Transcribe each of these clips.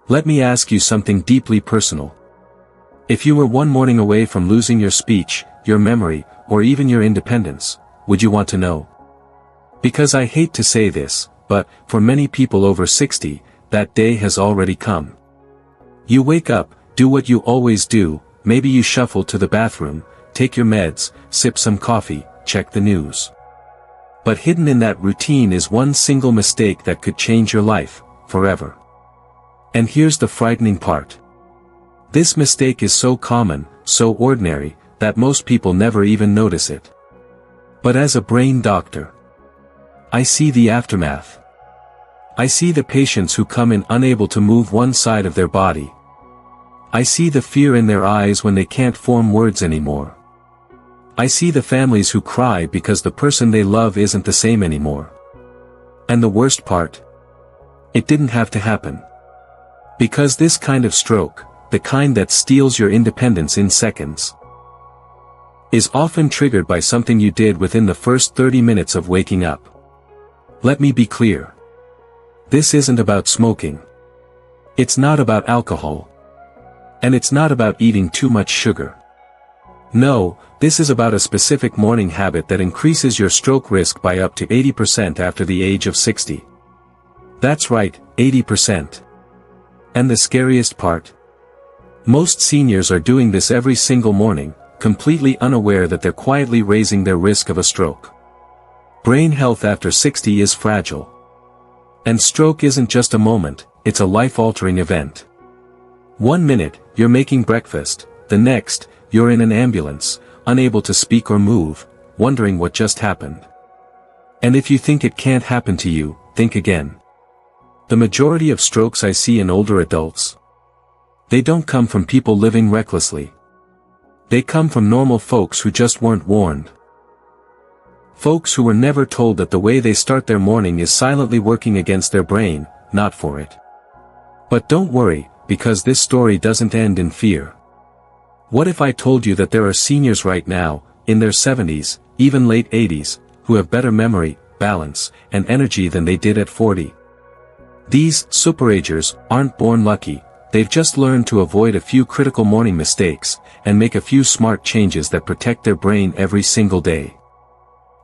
Let me ask you something deeply personal. If you were one morning away from losing your speech, your memory, or even your independence, would you want to know? Because I hate to say this, but, for many people over 60, that day has already come. You wake up, do what you always do, maybe you shuffle to the bathroom, take your meds, sip some coffee, check the news. But hidden in that routine is one single mistake that could change your life, forever. And here's the frightening part. This mistake is so common, so ordinary, that most people never even notice it. But as a brain doctor, I see the aftermath. I see the patients who come in unable to move one side of their body. I see the fear in their eyes when they can't form words anymore. I see the families who cry because the person they love isn't the same anymore. And the worst part? It didn't have to happen. Because this kind of stroke, the kind that steals your independence in seconds, is often triggered by something you did within the first 30 minutes of waking up. Let me be clear. This isn't about smoking. It's not about alcohol. And it's not about eating too much sugar. No, this is about a specific morning habit that increases your stroke risk by up to 80% after the age of 60. That's right, 80%. And the scariest part? Most seniors are doing this every single morning, completely unaware that they're quietly raising their risk of a stroke. Brain health after 60 is fragile. And stroke isn't just a moment, it's a life-altering event. 1 minute, you're making breakfast, the next, you're in an ambulance, unable to speak or move, wondering what just happened. And if you think it can't happen to you, think again. The majority of strokes I see in older adults, they don't come from people living recklessly. They come from normal folks who just weren't warned. Folks who were never told that the way they start their morning is silently working against their brain, not for it. But don't worry, because this story doesn't end in fear. What if I told you that there are seniors right now, in their 70s, even late 80s, who have better memory, balance, and energy than they did at 40? These superagers aren't born lucky, they've just learned to avoid a few critical morning mistakes, and make a few smart changes that protect their brain every single day.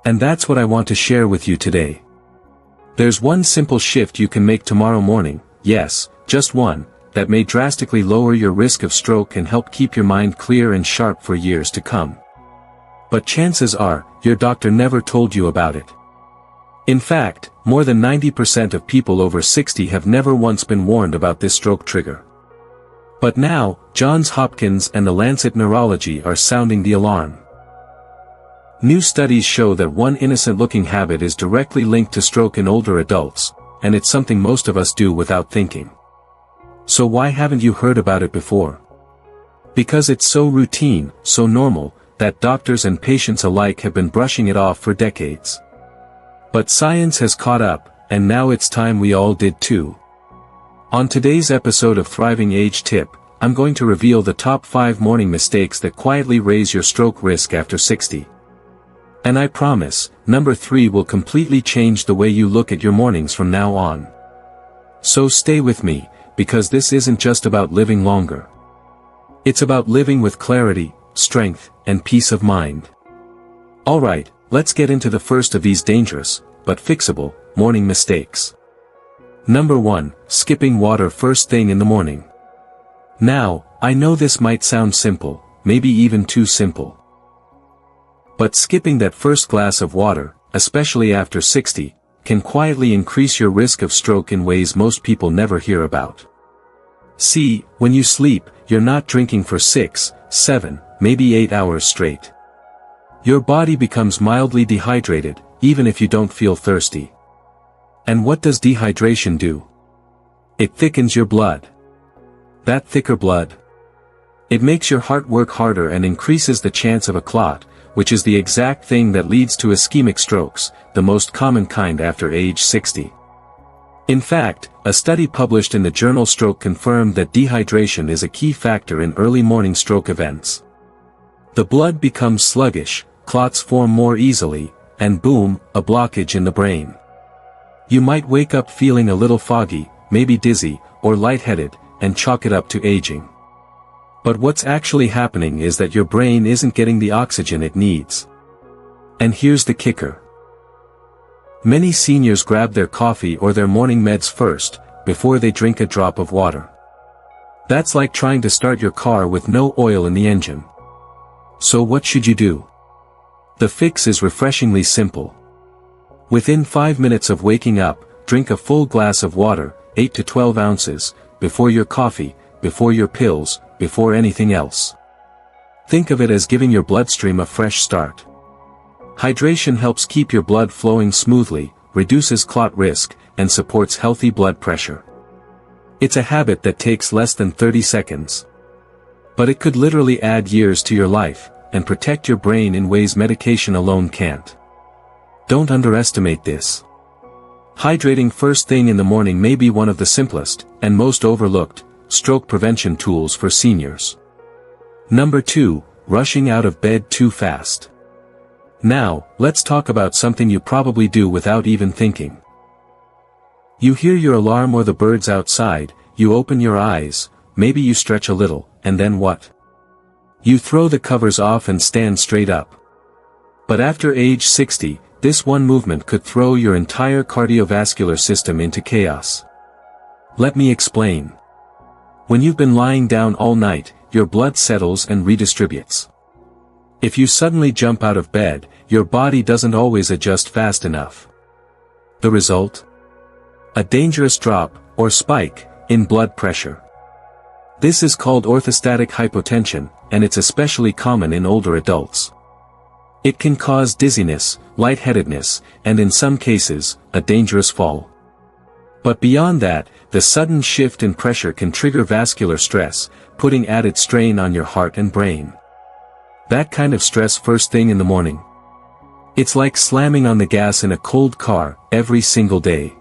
And that's what I want to share with you today. There's one simple shift you can make tomorrow morning, yes, just one, that may drastically lower your risk of stroke and help keep your mind clear and sharp for years to come. But chances are, your doctor never told you about it. In fact, more than 90% of people over 60 have never once been warned about this stroke trigger. But now, Johns Hopkins and the Lancet Neurology are sounding the alarm. New studies show that one innocent-looking habit is directly linked to stroke in older adults, and it's something most of us do without thinking. So why haven't you heard about it before? Because it's so routine, so normal, that doctors and patients alike have been brushing it off for decades. But science has caught up, and now it's time we all did too. On today's episode of Thriving Age Tip, I'm going to reveal the top 5 morning mistakes that quietly raise your stroke risk after 60. And I promise, number 3 will completely change the way you look at your mornings from now on. So stay with me, because this isn't just about living longer. It's about living with clarity, strength, and peace of mind. Alright, let's get into the first of these dangerous, but fixable, morning mistakes. Number 1, skipping water first thing in the morning. Now, I know this might sound simple, maybe even too simple. But skipping that first glass of water, especially after 60, can quietly increase your risk of stroke in ways most people never hear about. See, when you sleep, you're not drinking for 6, 7, maybe 8 hours straight. Your body becomes mildly dehydrated, even if you don't feel thirsty. And what does dehydration do? It thickens your blood. That thicker blood, it makes your heart work harder and increases the chance of a clot, which is the exact thing that leads to ischemic strokes, the most common kind after age 60. In fact, a study published in the journal Stroke confirmed that dehydration is a key factor in early morning stroke events. The blood becomes sluggish, clots form more easily, and boom, a blockage in the brain. You might wake up feeling a little foggy, maybe dizzy, or lightheaded, and chalk it up to aging. But what's actually happening is that your brain isn't getting the oxygen it needs. And here's the kicker. Many seniors grab their coffee or their morning meds first, before they drink a drop of water. That's like trying to start your car with no oil in the engine. So what should you do? The fix is refreshingly simple. Within 5 minutes of waking up, drink a full glass of water, 8 to 12 ounces, before your coffee, before your pills, before anything else. Think of it as giving your bloodstream a fresh start. Hydration helps keep your blood flowing smoothly, reduces clot risk, and supports healthy blood pressure. It's a habit that takes less than 30 seconds. But it could literally add years to your life, and protect your brain in ways medication alone can't. Don't underestimate this. Hydrating first thing in the morning may be one of the simplest, and most overlooked, stroke prevention tools for seniors. Number 2, rushing out of bed too fast. Now, let's talk about something you probably do without even thinking. You hear your alarm or the birds outside, you open your eyes, maybe you stretch a little, and then what? You throw the covers off and stand straight up. But after age 60, this one movement could throw your entire cardiovascular system into chaos. Let me explain. When you've been lying down all night, your blood settles and redistributes. If you suddenly jump out of bed, your body doesn't always adjust fast enough. The result? A dangerous drop, or spike, in blood pressure. This is called orthostatic hypotension, and it's especially common in older adults. It can cause dizziness, lightheadedness, and in some cases, a dangerous fall. But beyond that, the sudden shift in pressure can trigger vascular stress, putting added strain on your heart and brain. That kind of stress first thing in the morning. It's like slamming on the gas in a cold car, every single day.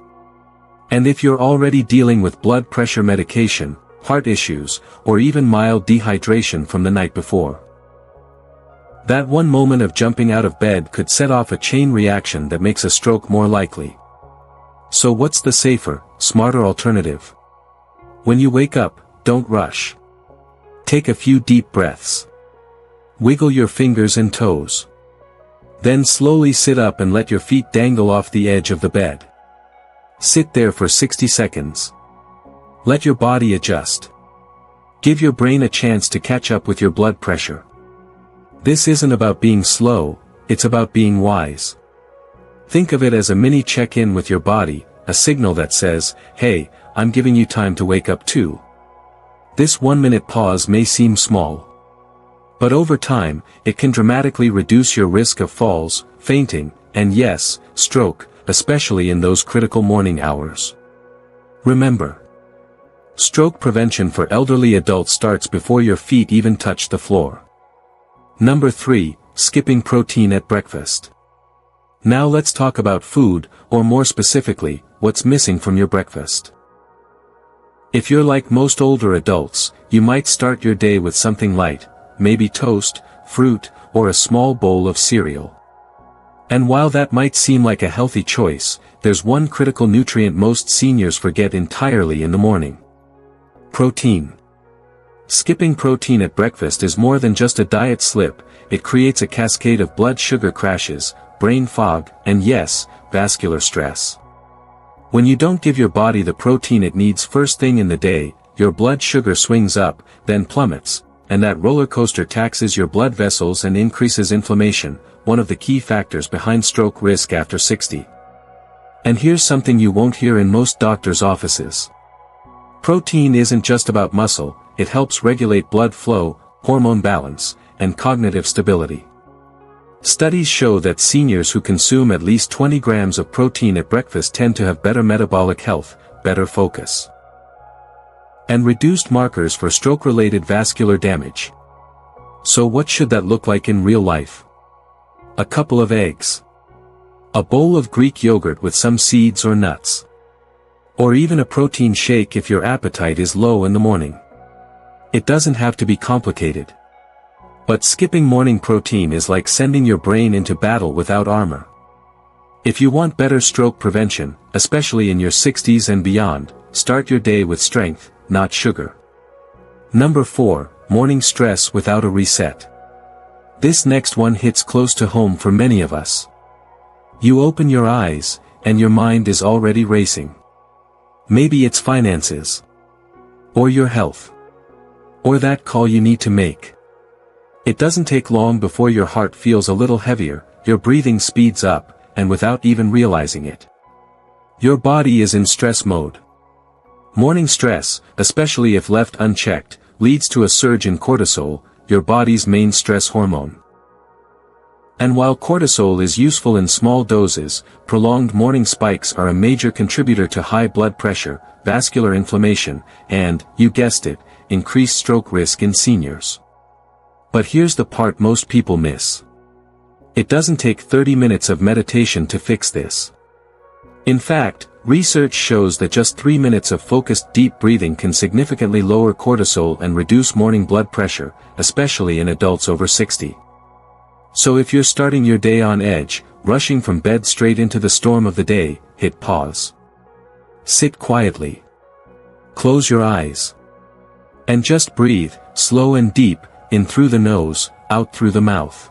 And if you're already dealing with blood pressure medication, heart issues, or even mild dehydration from the night before, that one moment of jumping out of bed could set off a chain reaction that makes a stroke more likely. So what's the safer, smarter alternative? When you wake up, don't rush. Take a few deep breaths. Wiggle your fingers and toes. Then slowly sit up and let your feet dangle off the edge of the bed. Sit there for 60 seconds. Let your body adjust. Give your brain a chance to catch up with your blood pressure. This isn't about being slow, it's about being wise. Think of it as a mini check-in with your body, a signal that says, hey, I'm giving you time to wake up too. This 1-minute pause may seem small. But over time, it can dramatically reduce your risk of falls, fainting, and yes, stroke, especially in those critical morning hours. Remember, stroke prevention for elderly adults starts before your feet even touch the floor. Number 3, skipping protein at breakfast. Now let's talk about food, or more specifically, what's missing from your breakfast. If you're like most older adults, you might start your day with something light, maybe toast, fruit, or a small bowl of cereal. And while that might seem like a healthy choice, there's one critical nutrient most seniors forget entirely in the morning. Protein. Skipping protein at breakfast is more than just a diet slip, it creates a cascade of blood sugar crashes, brain fog, and yes, vascular stress. When you don't give your body the protein it needs first thing in the day, your blood sugar swings up, then plummets, and that roller coaster taxes your blood vessels and increases inflammation, one of the key factors behind stroke risk after 60. And here's something you won't hear in most doctors' offices. Protein isn't just about muscle, it helps regulate blood flow, hormone balance, and cognitive stability. Studies show that seniors who consume at least 20 grams of protein at breakfast tend to have better metabolic health, better focus, and reduced markers for stroke-related vascular damage. So what should that look like in real life? A couple of eggs. A bowl of Greek yogurt with some seeds or nuts. Or even a protein shake if your appetite is low in the morning. It doesn't have to be complicated. But skipping morning protein is like sending your brain into battle without armor. If you want better stroke prevention, especially in your 60s and beyond, start your day with strength, not sugar. Number 4, morning stress without a reset. This next one hits close to home for many of us. You open your eyes, and your mind is already racing. Maybe it's finances. Or your health. Or that call you need to make. It doesn't take long before your heart feels a little heavier, your breathing speeds up, and without even realizing it. Your body is in stress mode. Morning stress, especially if left unchecked, leads to a surge in cortisol, your body's main stress hormone. And while cortisol is useful in small doses, prolonged morning spikes are a major contributor to high blood pressure, vascular inflammation, and, you guessed it, increased stroke risk in seniors. But here's the part most people miss. It doesn't take 30 minutes of meditation to fix this. In fact, research shows that just 3 minutes of focused deep breathing can significantly lower cortisol and reduce morning blood pressure, especially in adults over 60. So if you're starting your day on edge, rushing from bed straight into the storm of the day, hit pause. Sit quietly. Close your eyes. And just breathe, slow and deep, in through the nose, out through the mouth.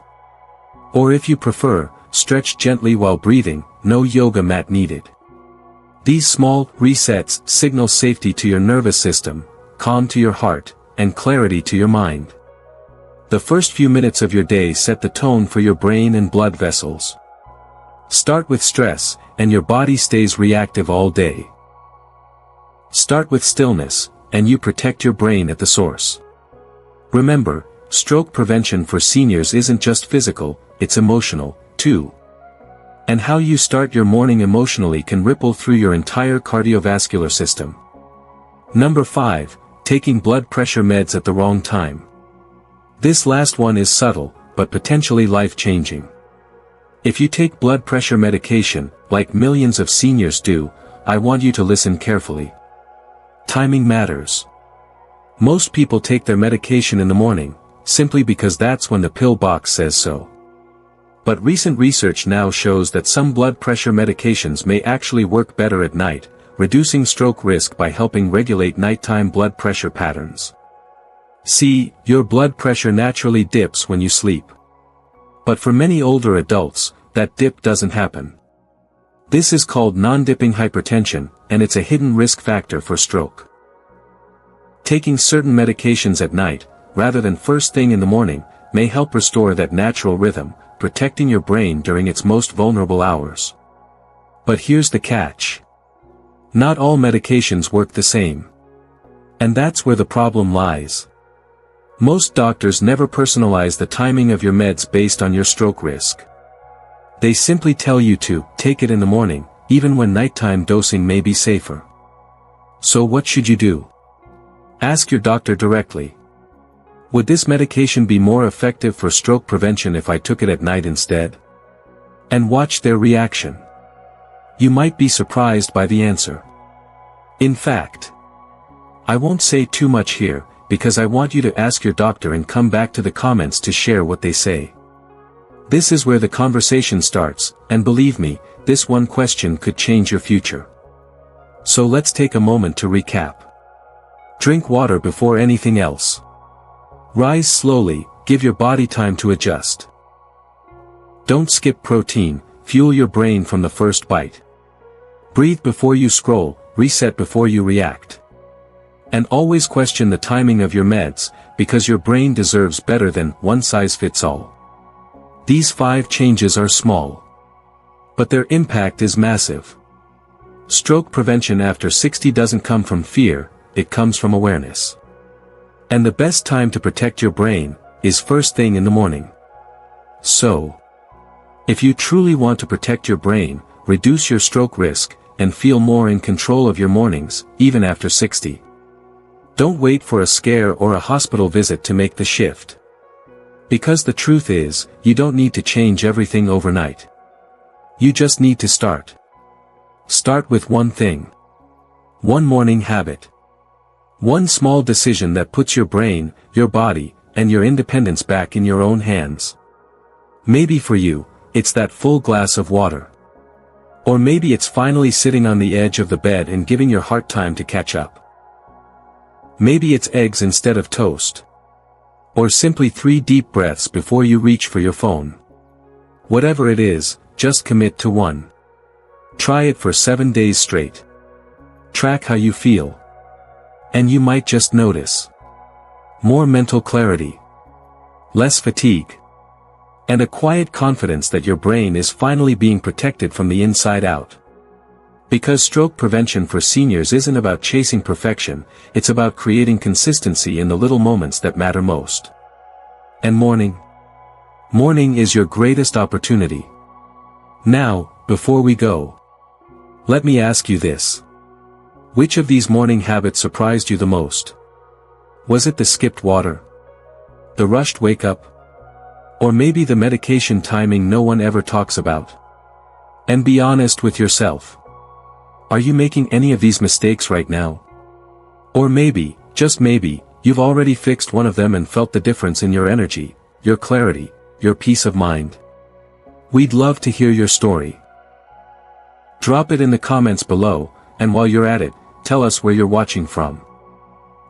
Or if you prefer, stretch gently while breathing, no yoga mat needed. These small resets signal safety to your nervous system, calm to your heart, and clarity to your mind. The first few minutes of your day set the tone for your brain and blood vessels. Start with stress, and your body stays reactive all day. Start with stillness, and you protect your brain at the source. Remember, stroke prevention for seniors isn't just physical, it's emotional, too. And how you start your morning emotionally can ripple through your entire cardiovascular system. Number 5, taking blood pressure meds at the wrong time. This last one is subtle, but potentially life-changing. If you take blood pressure medication, like millions of seniors do, I want you to listen carefully. Timing matters. Most people take their medication in the morning, simply because that's when the pill box says so. But recent research now shows that some blood pressure medications may actually work better at night, reducing stroke risk by helping regulate nighttime blood pressure patterns. See, your blood pressure naturally dips when you sleep. But for many older adults, that dip doesn't happen. This is called non-dipping hypertension, and it's a hidden risk factor for stroke. Taking certain medications at night, rather than first thing in the morning, may help restore that natural rhythm, protecting your brain during its most vulnerable hours. But here's the catch. Not all medications work the same. And that's where the problem lies. Most doctors never personalize the timing of your meds based on your stroke risk. They simply tell you to take it in the morning, even when nighttime dosing may be safer. So what should you do? Ask your doctor directly. Would this medication be more effective for stroke prevention if I took it at night instead? And watch their reaction. You might be surprised by the answer. In fact, I won't say too much here, because I want you to ask your doctor and come back to the comments to share what they say. This is where the conversation starts, and believe me, this one question could change your future. So let's take a moment to recap. Drink water before anything else. Rise slowly, give your body time to adjust. Don't skip protein, fuel your brain from the first bite. Breathe before you scroll, reset before you react. And always question the timing of your meds, because your brain deserves better than one-size-fits-all. These 5 changes are small. But their impact is massive. Stroke prevention after 60 doesn't come from fear, it comes from awareness. And the best time to protect your brain is first thing in the morning. So, if you truly want to protect your brain, reduce your stroke risk, and feel more in control of your mornings, even after 60. Don't wait for a scare or a hospital visit to make the shift. Because the truth is, you don't need to change everything overnight. You just need to start. Start with one thing. One morning habit. One small decision that puts your brain, your body, and your independence back in your own hands. Maybe for you, it's that full glass of water. Or maybe it's finally sitting on the edge of the bed and giving your heart time to catch up. Maybe it's eggs instead of toast. Or simply 3 deep breaths before you reach for your phone. Whatever it is, just commit to one. Try it for 7 days straight. Track how you feel. And you might just notice more mental clarity, less fatigue, and a quiet confidence that your brain is finally being protected from the inside out. Because stroke prevention for seniors isn't about chasing perfection, it's about creating consistency in the little moments that matter most. And morning? Morning is your greatest opportunity. Now, before we go, let me ask you this. Which of these morning habits surprised you the most? Was it the skipped water? The rushed wake-up? Or maybe the medication timing no one ever talks about? And be honest with yourself. Are you making any of these mistakes right now? Or maybe, just maybe, you've already fixed one of them and felt the difference in your energy, your clarity, your peace of mind. We'd love to hear your story. Drop it in the comments below, and while you're at it, tell us where you're watching from.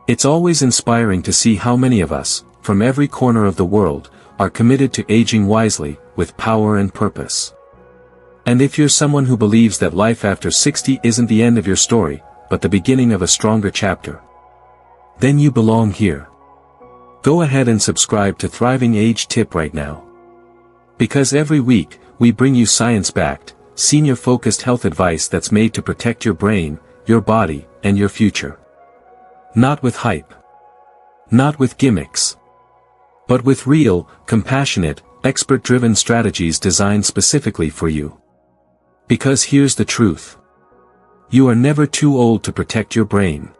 It's always inspiring to see how many of us, from every corner of the world, are committed to aging wisely, with power and purpose. And if you're someone who believes that life after 60 isn't the end of your story, but the beginning of a stronger chapter, then you belong here. Go ahead and subscribe to Thriving Age Tip right now. Because every week, we bring you science-backed, senior-focused health advice that's made to protect your brain, your body, and your future. Not with hype. Not with gimmicks. But with real, compassionate, expert-driven strategies designed specifically for you. Because here's the truth. You are never too old to protect your brain.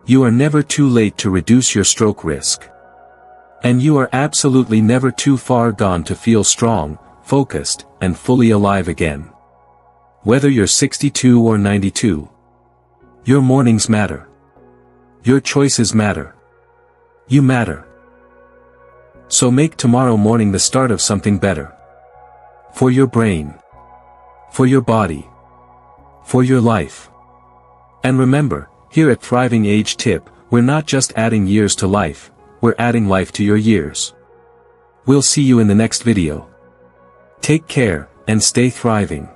You are never too late to reduce your stroke risk. And you are absolutely never too far gone to feel strong, focused, and fully alive again. Whether you're 62 or 92. Your mornings matter. Your choices matter. You matter. So make tomorrow morning the start of something better. For your brain. For your body. For your life. And remember, here at Thriving Age Tip, we're not just adding years to life, we're adding life to your years. We'll see you in the next video. Take care, and stay thriving.